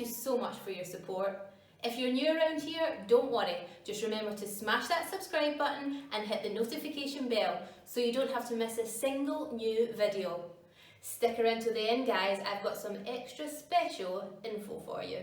you so much for your support. If you're new around here, don't worry, just remember to smash that subscribe button and hit the notification bell so you don't have to miss a single new video. Stick around to the end guys, I've got some extra special info for you.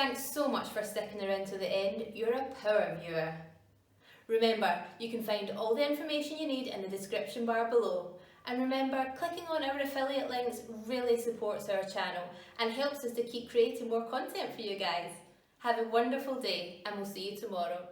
Thanks so much for sticking around to the end. You're a power viewer. Remember, you can find all the information you need in the description bar below. And remember, clicking on our affiliate links really supports our channel and helps us to keep creating more content for you guys. Have a wonderful day, and we'll see you tomorrow.